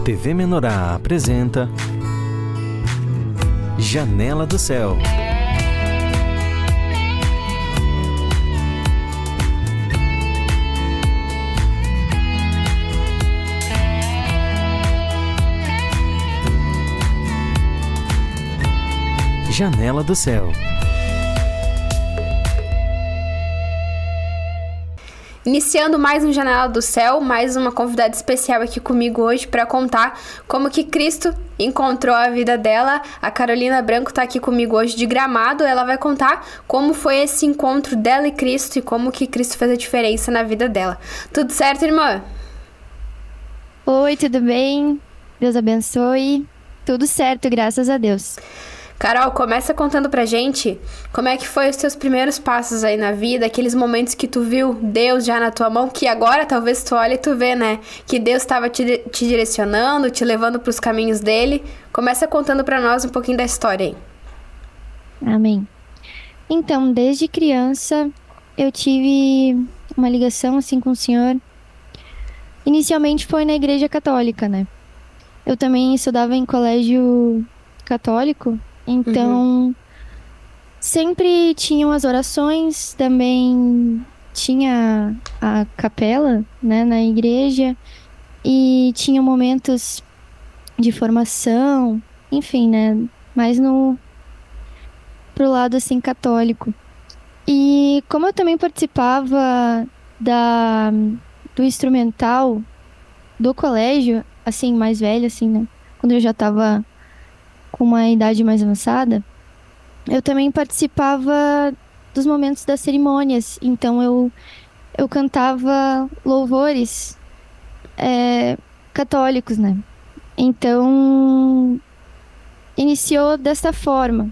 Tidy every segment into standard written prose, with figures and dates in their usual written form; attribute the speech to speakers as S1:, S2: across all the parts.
S1: TV Menorá apresenta Janela do Céu. Janela do Céu.
S2: Iniciando mais um Janela do Céu, mais uma convidada especial aqui comigo hoje para contar como que Cristo encontrou a vida dela. A Carolina Branco está aqui comigo hoje de Gramado. Ela vai contar como foi esse encontro dela e Cristo e como que Cristo fez a diferença na vida dela. Tudo certo, irmã?
S3: Oi, tudo bem? Deus abençoe. Tudo certo, graças a Deus.
S2: Carol, começa contando pra gente como é que foi os teus primeiros passos aí na vida, aqueles momentos que tu viu Deus já na tua mão, que agora talvez tu olhe e tu vê, né? Que Deus estava te direcionando, te levando pros caminhos dele. Começa contando pra nós um pouquinho da história aí.
S3: Amém. Então, desde criança, eu tive uma ligação assim com o Senhor. Inicialmente foi na igreja católica, né? Eu também estudava em colégio católico. Então, sempre tinham as orações, também tinha a capela, né, na igreja, e tinha momentos de formação, enfim, né, mais pro lado, assim, católico. E como eu também participava do instrumental do colégio, assim, mais velho, assim, né, quando eu já tava com uma idade mais avançada, eu também participava dos momentos das cerimônias. Então eu cantava louvores católicos, né? Então iniciou desta forma.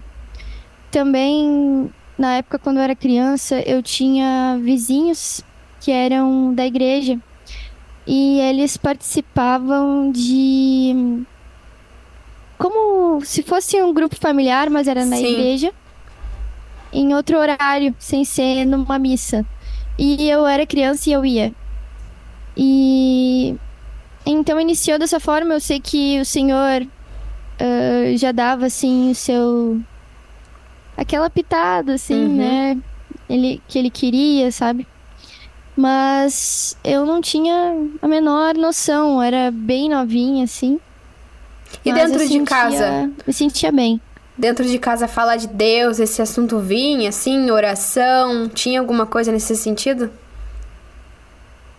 S3: Também na época, quando eu era criança, eu tinha vizinhos que eram da igreja e eles participavam de como se fosse um grupo familiar, mas era na igreja, em outro horário, sem ser numa missa. E eu era criança e eu ia. E então iniciou dessa forma. Eu sei que o Senhor já dava, assim, aquela pitada, assim, né? Que ele queria, sabe? Mas eu não tinha a menor noção. Eu era bem novinha, assim.
S2: E
S3: mas
S2: dentro de casa?
S3: Me sentia bem.
S2: Dentro de casa, falar de Deus, esse assunto vinha, assim, oração? Tinha alguma coisa nesse sentido?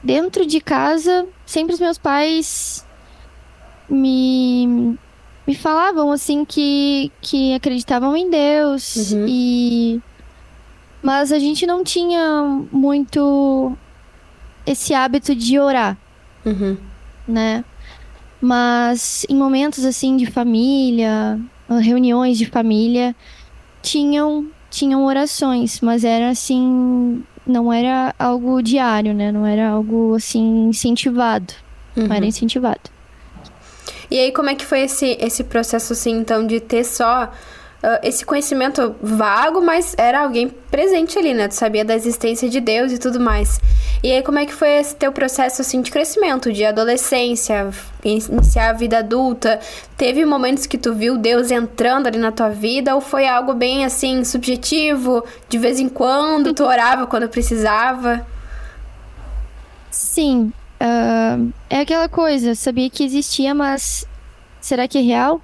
S3: Dentro de casa, sempre os meus pais me falavam, assim, que acreditavam em Deus. Mas a gente não tinha muito esse hábito de orar, né? Mas em momentos, assim, de família, reuniões de família, tinham orações, mas era assim, não era algo diário, né? Não era algo, assim, incentivado. Não era incentivado.
S2: E aí, como é que foi esse processo, assim, então, de ter só esse conhecimento vago, mas era alguém presente ali, né? Tu sabia da existência de Deus e tudo mais. E aí, como é que foi esse teu processo, assim, de crescimento, de adolescência, iniciar a vida adulta? Teve momentos que tu viu Deus entrando ali na tua vida, ou foi algo bem, assim, subjetivo? De vez em quando, tu orava quando precisava?
S3: Sim. É aquela coisa, eu sabia que existia, mas será que é real?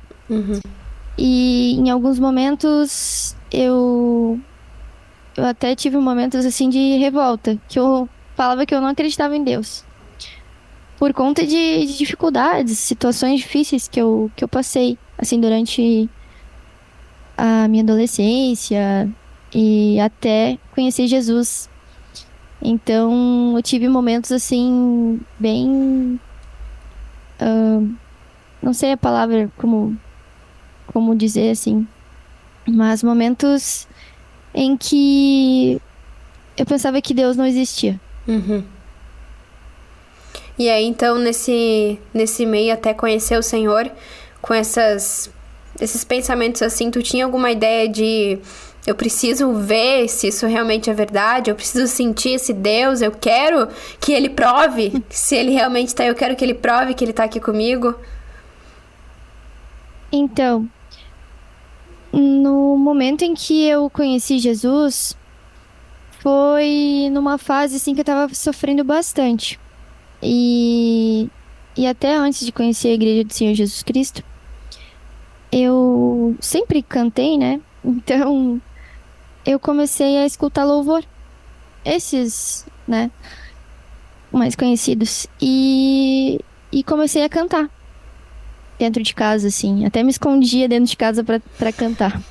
S3: E em alguns momentos eu até tive momentos, assim, de revolta, que eu falava que eu não acreditava em Deus. Por conta de dificuldades, situações difíceis que eu passei, assim, durante a minha adolescência e até conhecer Jesus. Então, eu tive momentos, assim, bem... não sei a palavra como dizer, assim, mas momentos em que eu pensava que Deus não existia.
S2: E aí, então, nesse meio, até conhecer o Senhor, com esses pensamentos assim, tu tinha alguma ideia de eu preciso ver se isso realmente é verdade, eu preciso sentir esse Deus, eu quero que Ele prove se Ele realmente tá, eu quero que Ele prove que Ele tá aqui comigo?
S3: Então, no momento em que eu conheci Jesus, foi numa fase assim que eu tava sofrendo bastante. E, e até antes de conhecer a Igreja do Senhor Jesus Cristo, eu sempre cantei, né? Então, eu comecei a escutar louvor. Esses, né, mais conhecidos. E comecei a cantar dentro de casa, assim. Até me escondia dentro de casa pra cantar.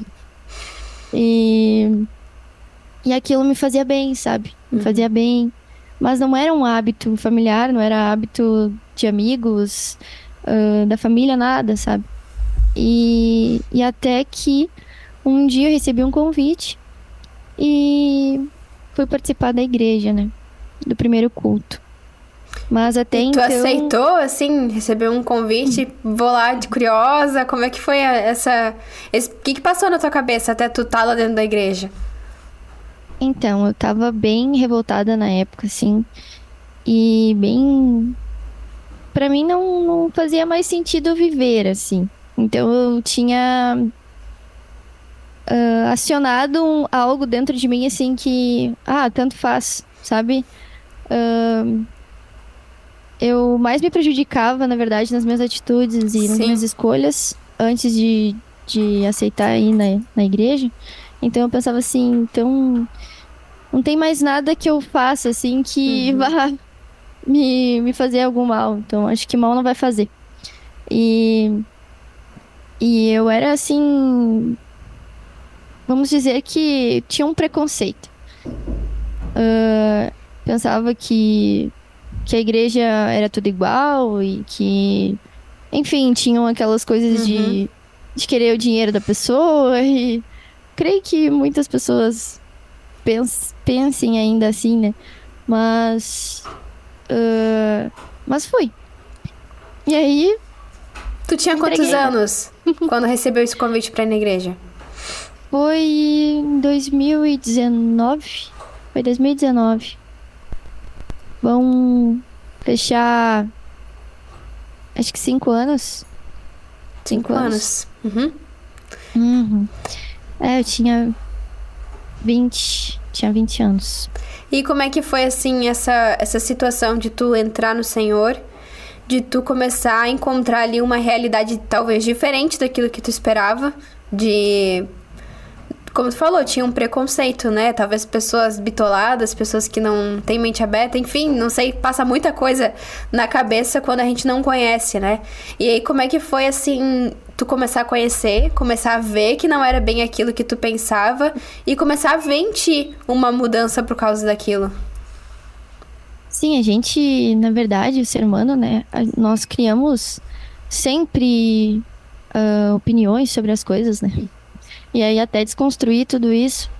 S3: E, e aquilo me fazia bem, sabe? Me fazia bem. Mas não era um hábito familiar, não era hábito de amigos, da família, nada, sabe? E até que um dia eu recebi um convite e fui participar da igreja, né? Do primeiro culto. Mas até
S2: E tu
S3: então.
S2: aceitou, assim, recebeu um convite, vou lá de curiosa, como é que foi o que passou na tua cabeça até tu tá lá dentro da igreja?
S3: Então, eu tava bem revoltada na época, assim. E bem. Pra mim não fazia mais sentido viver, assim. Então eu tinha acionado algo dentro de mim, assim, que. Ah, tanto faz, sabe? Eu mais me prejudicava, na verdade, nas minhas atitudes e nas minhas
S2: Sim.
S3: escolhas antes de aceitar ir na igreja. Então eu pensava assim, então não tem mais nada que eu faça assim que vá me fazer algum mal. Então acho que mal não vai fazer. E, e eu era assim, vamos dizer que tinha um preconceito. Pensava que a igreja era tudo igual e que, enfim, tinham aquelas coisas de querer o dinheiro da pessoa e creio que muitas pessoas pensem ainda assim, né? Mas, mas fui. E aí,
S2: Tu tinha quantos
S3: entreguei, né?
S2: anos quando recebeu esse convite pra ir na igreja?
S3: Foi em 2019. Foi 2019. Vão fechar, acho que 5 anos. 5 anos.
S2: Uhum.
S3: Uhum. É, eu tinha 20 anos.
S2: E como é que foi, assim, essa situação de tu entrar no Senhor, de tu começar a encontrar ali uma realidade talvez diferente daquilo que tu esperava, como tu falou, tinha um preconceito, né? Talvez pessoas bitoladas, pessoas que não têm mente aberta, enfim, não sei, passa muita coisa na cabeça quando a gente não conhece, né? E aí, como é que foi, assim, tu começar a conhecer, começar a ver que não era bem aquilo que tu pensava e começar a ver em ti uma mudança por causa daquilo?
S3: Sim, a gente, na verdade, o ser humano, né? Nós criamos sempre opiniões sobre as coisas, né? E aí até desconstruir tudo isso.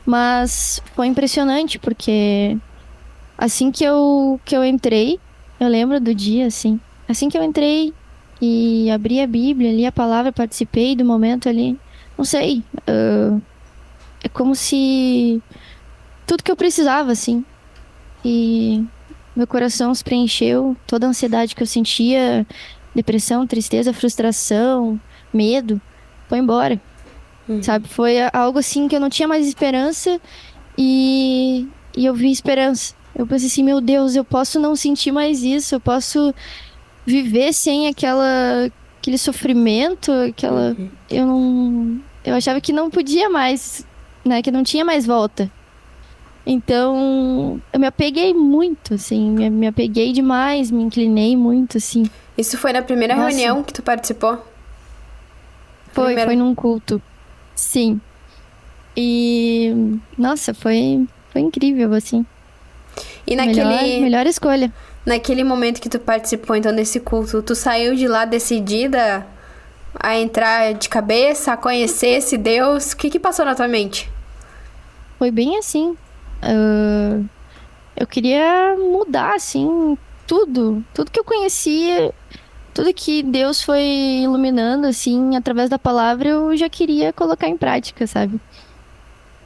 S3: Mas foi impressionante, porque assim que eu entrei, eu lembro do dia, assim. Assim que eu entrei e abri a Bíblia, li a palavra, participei do momento ali. Não sei, é como se tudo que eu precisava, assim. E meu coração se preencheu, toda a ansiedade que eu sentia, depressão, tristeza, frustração, medo, foi embora. Sabe? Foi algo assim que eu não tinha mais esperança e eu vi esperança. Eu pensei assim, meu Deus, eu posso não sentir mais isso, eu posso viver sem aquele sofrimento, eu achava que não podia mais, né? Que não tinha mais volta. Então, eu me apeguei muito, assim, me apeguei demais, me inclinei muito, assim.
S2: Isso foi na primeira
S3: Nossa,
S2: reunião que tu participou?
S3: foi num culto. Sim. E, nossa, foi incrível, assim.
S2: E
S3: Melhor escolha.
S2: naquele momento que tu participou, então, desse culto, tu saiu de lá decidida a entrar de cabeça, a conhecer esse Deus? O que passou na tua mente?
S3: Foi bem assim. Eu queria mudar, assim, tudo. Tudo que eu conhecia, tudo que Deus foi iluminando, assim, através da palavra, eu já queria colocar em prática, sabe?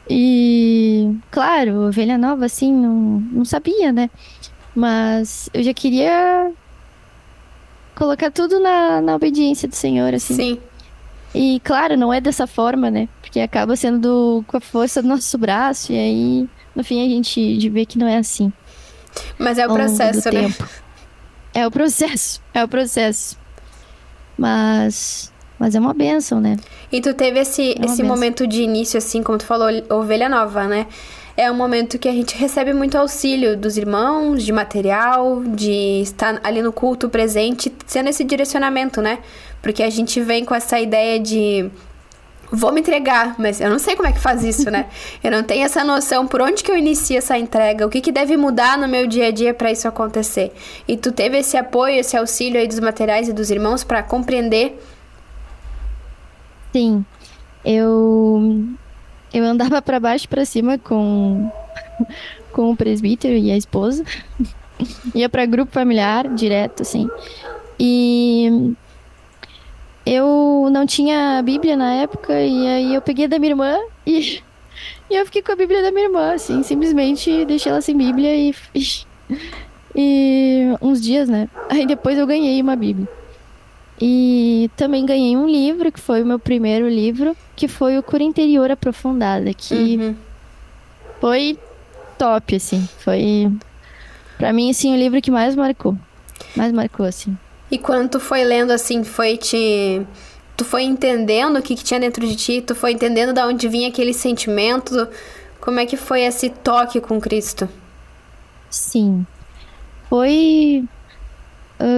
S3: E, claro, ovelha nova, assim, não sabia, né? Mas eu já queria colocar tudo na obediência do Senhor, assim.
S2: Sim.
S3: E claro, não é dessa forma, né? Porque acaba sendo com a força do nosso braço, e aí, no fim, a gente vê que não é assim
S2: Mas é o
S3: ao longo do
S2: processo, né?
S3: tempo. É o processo, é o processo. Mas é uma bênção, né?
S2: E tu teve esse,
S3: É uma
S2: esse
S3: bênção.
S2: momento de início, assim, como tu falou, ovelha nova, né? É um momento que a gente recebe muito auxílio dos irmãos, de material, de estar ali no culto presente, sendo esse direcionamento, né? Porque a gente vem com essa ideia de vou me entregar, mas eu não sei como é que faz isso, né? Eu não tenho essa noção por onde que eu inicio essa entrega, o que que deve mudar no meu dia a dia para isso acontecer. E tu teve esse apoio, esse auxílio aí dos materiais e dos irmãos para compreender.
S3: Sim, eu, eu andava pra baixo e pra cima com o presbítero e a esposa. Ia pra grupo familiar direto, assim. E eu não tinha Bíblia na época, e aí eu peguei da minha irmã e, e eu fiquei com a Bíblia da minha irmã, assim, simplesmente deixei ela sem Bíblia e uns dias, né? Aí depois eu ganhei uma Bíblia. E também ganhei um livro, que foi o meu primeiro livro, que foi o Cura Interior Aprofundada, que
S2: Uhum.
S3: foi top, assim. Foi, pra mim, assim, o livro que mais marcou, assim.
S2: E quando tu foi lendo, assim, tu foi entendendo o que que tinha dentro de ti, tu foi entendendo de onde vinha aquele sentimento, como é que foi esse toque com Cristo?
S3: Sim, foi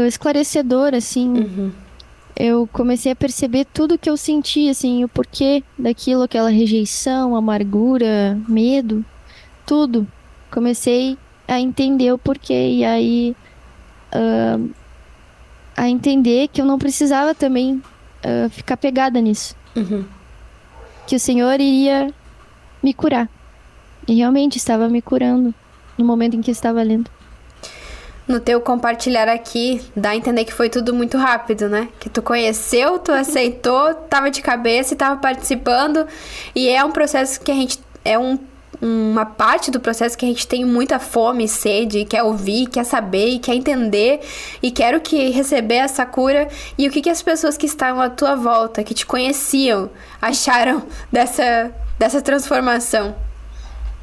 S3: esclarecedor, assim.
S2: Uhum.
S3: Eu comecei a perceber tudo que eu sentia, assim, o porquê daquilo, aquela rejeição, amargura, medo, tudo. Comecei a entender o porquê, e aí a entender que eu não precisava também ficar pegada nisso.
S2: Uhum.
S3: Que o Senhor iria me curar. E realmente estava me curando no momento em que eu estava lendo.
S2: No teu compartilhar aqui, dá a entender que foi tudo muito rápido, né? Que tu conheceu, tu aceitou, tava de cabeça e tava participando. E é um processo que a gente... uma parte do processo que a gente tem muita fome e sede, quer ouvir, quer saber e quer entender. E quero que receber essa cura. E o que que as pessoas que estavam à tua volta, que te conheciam, acharam dessa transformação?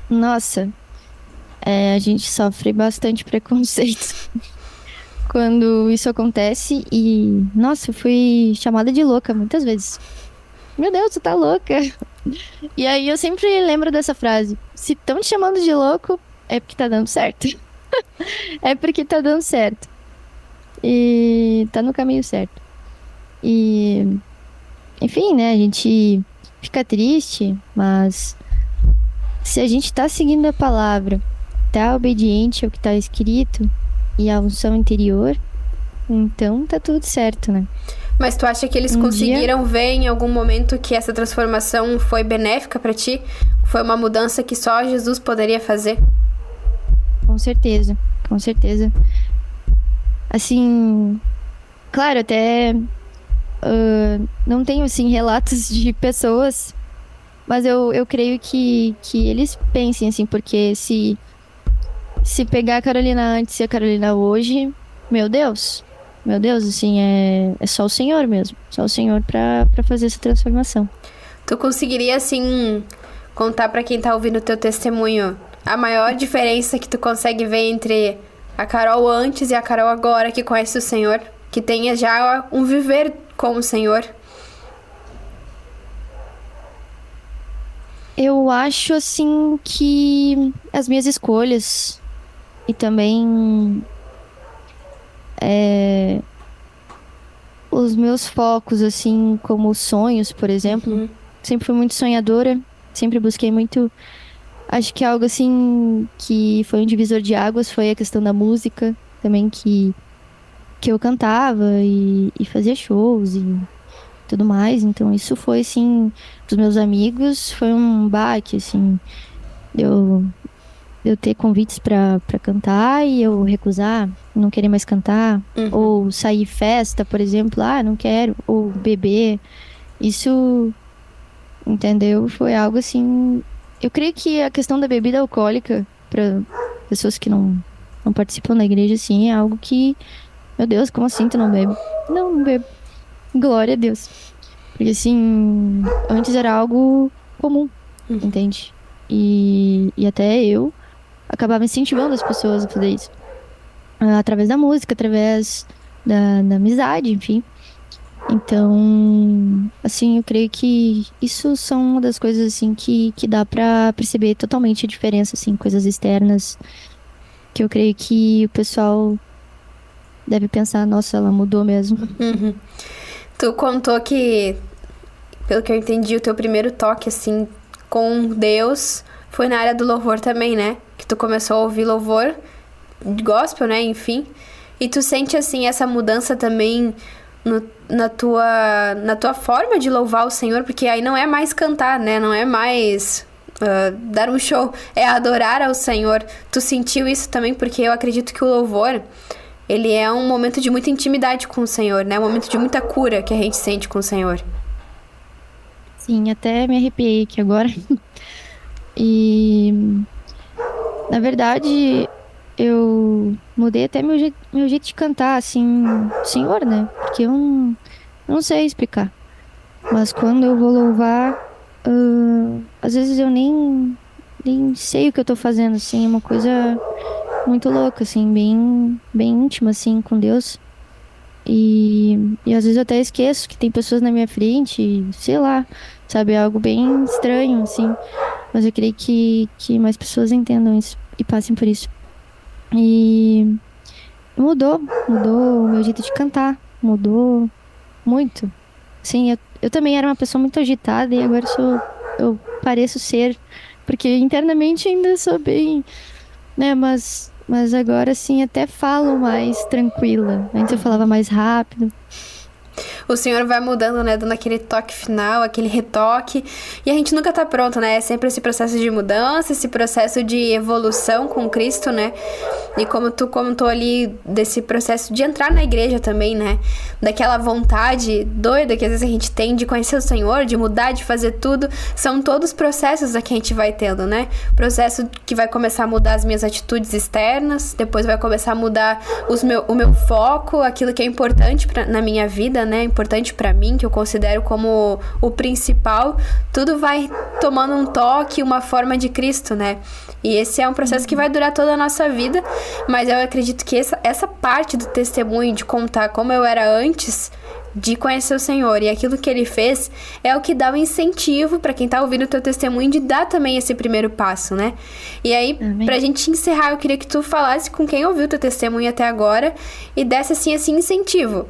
S3: Nossa, a gente sofre bastante preconceito quando isso acontece. E, nossa, eu fui chamada de louca muitas vezes. Meu Deus, tu tá louca. E aí eu sempre lembro dessa frase: se estão te chamando de louco, é porque tá dando certo. É porque tá dando certo. E tá no caminho certo. E, enfim, né, a gente fica triste, mas se a gente tá seguindo a palavra, tá obediente ao que tá escrito e à unção interior, então tá tudo certo, né?
S2: Mas tu acha que eles
S3: Um dia,
S2: conseguiram ver em algum momento que essa transformação foi benéfica pra ti? Foi uma mudança que só Jesus poderia fazer?
S3: com certeza, com certeza. Assim, claro, até não tenho, assim, relatos de pessoas, mas eu creio que eles pensem, assim, porque se pegar a Carolina antes e a Carolina hoje, meu Deus, assim, é só o Senhor mesmo, só o Senhor pra fazer essa transformação.
S2: Tu conseguiria, assim, contar pra quem tá ouvindo o teu testemunho a maior diferença que tu consegue ver entre a Carol antes e a Carol agora que conhece o Senhor? Que tenha já um viver com o Senhor?
S3: Eu acho, assim, que as minhas escolhas e também os meus focos, assim, como sonhos, por exemplo,
S2: Uhum.
S3: sempre fui muito sonhadora, sempre busquei muito. Acho que algo, assim, que foi um divisor de águas foi a questão da música, também que eu cantava e fazia shows e tudo mais. Então, isso foi, assim, dos meus amigos, foi um baque, assim, eu, eu ter convites pra cantar e eu recusar, não querer mais cantar,
S2: Uhum.
S3: ou sair festa, por exemplo, não quero, ou beber. Isso, entendeu? Foi algo assim. Eu creio que a questão da bebida alcoólica para pessoas que não participam da igreja, assim, é algo que, meu Deus, como assim tu não bebe? Não, não bebo. Glória a Deus. Porque, assim, antes era algo comum, entende? E até eu acabava incentivando as pessoas a fazer isso. Através da música, através da amizade, enfim. Então, assim, eu creio que isso são uma das coisas, assim, que dá pra perceber totalmente a diferença, assim, coisas externas, que eu creio que o pessoal deve pensar, nossa, ela mudou mesmo.
S2: Tu contou que, pelo que eu entendi, o teu primeiro toque, assim, com Deus foi na área do louvor também, né? Que tu começou a ouvir louvor, gospel, né? Enfim. E tu sente, assim, essa mudança também na tua forma de louvar o Senhor, porque aí não é mais cantar, né? Não é mais dar um show, é adorar ao Senhor. Tu sentiu isso também? Porque eu acredito que o louvor, ele é um momento de muita intimidade com o Senhor, né? Um momento de muita cura que a gente sente com o Senhor.
S3: Sim, até me arrepiei aqui agora. E, na verdade, eu mudei até meu jeito de cantar, assim, Senhor, né? Porque eu não sei explicar. Mas quando eu vou louvar, às vezes eu nem sei o que eu tô fazendo, assim, é uma coisa muito louca, assim, bem íntima, assim, com Deus. E às vezes eu até esqueço que tem pessoas na minha frente, sei lá, sabe, é algo bem estranho, assim. Mas eu creio que mais pessoas entendam isso e passem por isso. E mudou o meu jeito de cantar, mudou muito. Sim, eu também era uma pessoa muito agitada e agora eu pareço ser, porque internamente ainda sou bem, né, mas agora sim até falo mais tranquila. Antes eu falava mais rápido.
S2: O Senhor vai mudando, né? Dando aquele toque final, aquele retoque. E a gente nunca tá pronto, né? É sempre esse processo de mudança, esse processo de evolução com Cristo, né? E como tu comentou ali, desse processo de entrar na igreja também, né? Daquela vontade doida que às vezes a gente tem de conhecer o Senhor, de mudar, de fazer tudo. São todos processos que a gente vai tendo, né? Processo que vai começar a mudar as minhas atitudes externas, depois vai começar a mudar o meu foco, aquilo que é importante na minha vida, né? Importante pra mim, que eu considero como o principal. Tudo vai tomando um toque, uma forma de Cristo, né? E esse é um processo que vai durar toda a nossa vida, mas eu acredito que essa parte do testemunho, de contar como eu era antes de conhecer o Senhor e aquilo que Ele fez, é o que dá o incentivo pra quem tá ouvindo o teu testemunho de dar também esse primeiro passo, né? E aí,
S3: Amém.
S2: pra gente encerrar, eu queria que tu falasse com quem ouviu o teu testemunho até agora e desse assim, esse incentivo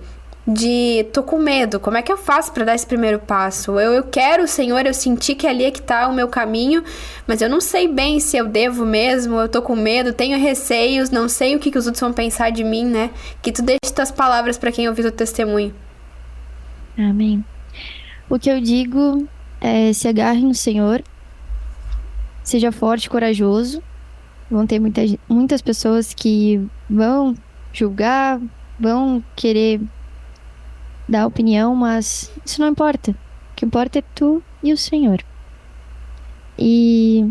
S2: de tô com medo, como é que eu faço pra dar esse primeiro passo? Eu quero o Senhor, eu senti que ali é que tá o meu caminho, mas eu não sei bem se eu devo mesmo, eu tô com medo, tenho receios, não sei o que os outros vão pensar de mim, né? Que tu deixe tuas palavras pra quem ouviu o testemunho.
S3: Amém. O que eu digo é: se agarre no Senhor, seja forte e corajoso. Vão ter muitas pessoas que vão julgar, vão querer dar opinião, mas isso não importa. O que importa é tu e o Senhor. E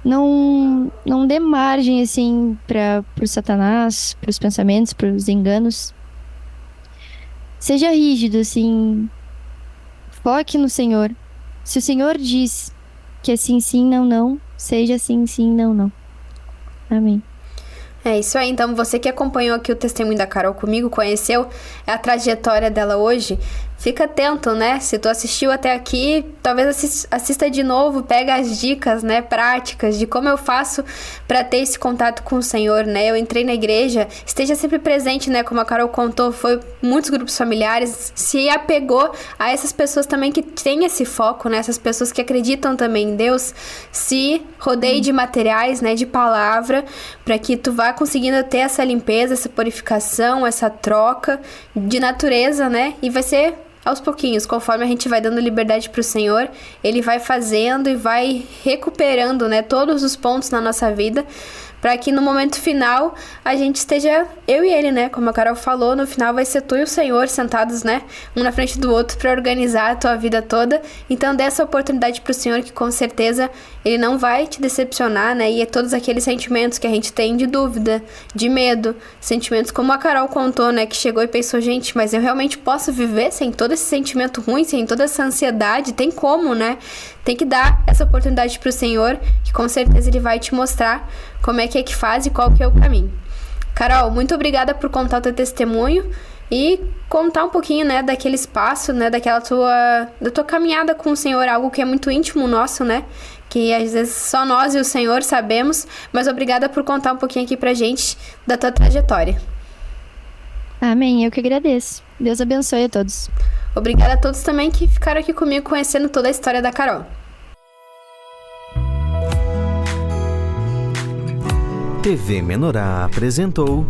S3: não dê margem, assim, pro Satanás, pros pensamentos, pros enganos. Seja rígido, assim, foque no Senhor. Se o Senhor diz que é sim, sim, não, não, seja sim, sim, não, não. Amém.
S2: É isso aí, então você que acompanhou aqui o testemunho da Carol comigo, conheceu a trajetória dela hoje, fica atento, né? Se tu assistiu até aqui, talvez assista de novo, pega as dicas, né, práticas de como eu faço pra ter esse contato com o Senhor, né? Eu entrei na igreja, esteja sempre presente, né? Como a Carol contou, foi muitos grupos familiares, se apegou a essas pessoas também que têm esse foco, né? Essas pessoas que acreditam também em Deus, se rodeie de materiais, né, de palavra, pra que tu vá conseguindo ter essa limpeza, essa purificação, essa troca de natureza, né? E vai ser aos pouquinhos, conforme a gente vai dando liberdade pro Senhor, Ele vai fazendo e vai recuperando, né, todos os pontos na nossa vida, para que no momento final a gente esteja eu e ele, né? Como a Carol falou, no final vai ser tu e o Senhor sentados, né? Um na frente do outro para organizar a tua vida toda. Então dê essa oportunidade pro Senhor, que com certeza ele não vai te decepcionar, né? E é todos aqueles sentimentos que a gente tem de dúvida, de medo, sentimentos como a Carol contou, né? Que chegou e pensou, gente, mas eu realmente posso viver sem todo esse sentimento ruim, sem toda essa ansiedade? Tem como, né? Tem que dar essa oportunidade pro Senhor, que com certeza ele vai te mostrar como é que faz e qual que é o caminho. Carol, muito obrigada por contar o teu testemunho e contar um pouquinho, né, daquele espaço, né, da tua caminhada com o Senhor, algo que é muito íntimo nosso, né, que às vezes só nós e o Senhor sabemos, mas obrigada por contar um pouquinho aqui pra gente da tua trajetória.
S3: Amém, eu que agradeço. Deus abençoe a todos.
S2: Obrigada a todos também que ficaram aqui comigo conhecendo toda a história da Carol.
S1: TV Menorá apresentou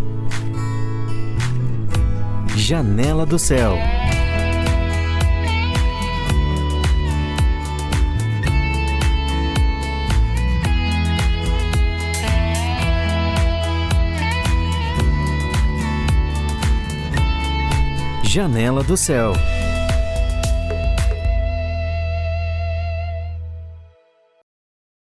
S1: Janela do Céu. Janela do Céu.